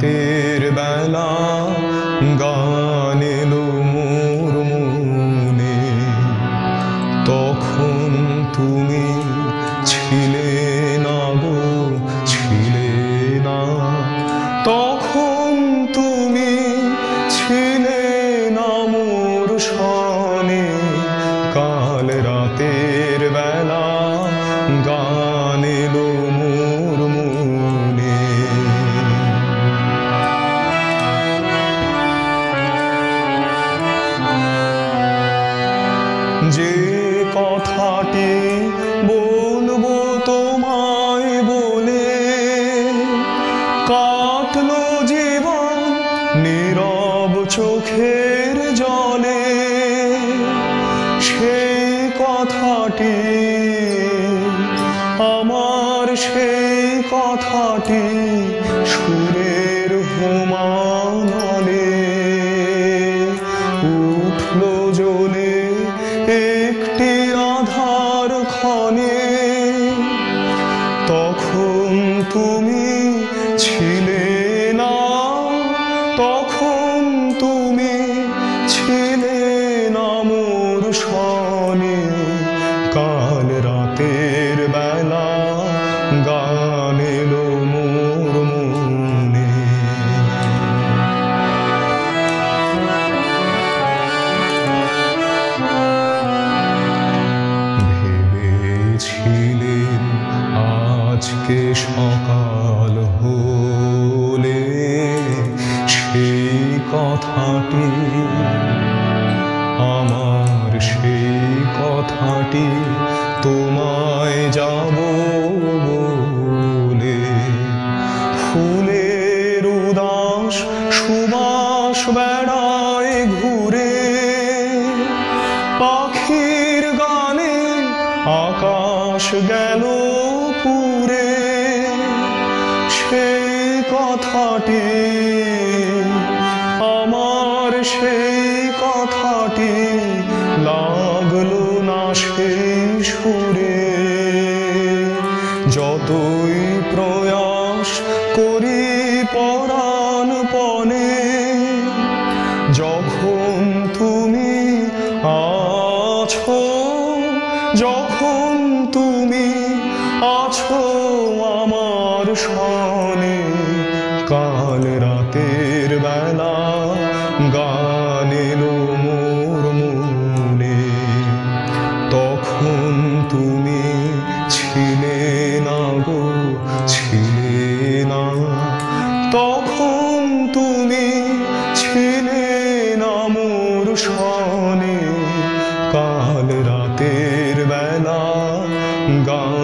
রাতের বেলা গান এলো মোর মনে, তখন তুমি ছিলে না গো, ছিলে না। তখন তুমি ছিলে না মোর সনে, কাল রাতের বেলা গান এলো মোর মনে। যে কথাটি বলবো তোমায় বলে, কাটলো জীবন নীরব চোখের জলে। সেই কথাটি আমার, সেই কথাটি সুরের হোমানলে উঠলো জ্বলে একটি আধার ক্ষণে। তখন তুমি ছিলে না, তখন তুমি ছিলে না মোর সনে, কাল রাতের বেলা গান এলো মোর মনে। ভেবেছিলেন আজকে সকাল হলে সেই কথাটি আমার, সেই কথাটি তোমায় যাব বলে। ফুলের উদাস সুবাস বেড়ায় ঘুরে, পাখির গানে আকাশ গেল পুরে। সেই কথাটি আমার, সেই কথাটি লাগলো না সেই সুরে। যতই প্রয়াস করি পরাণপণে, যখন তুমি আছো, যখন তুমি আছো আমার সনে, কাল রাতের বেলা গান এলো মোর মনে। তখন তুমি ছিলে না গো, ছিলে না। তখন তুমি ছিলে না মোর সনে, কাল রাতের বেলা গান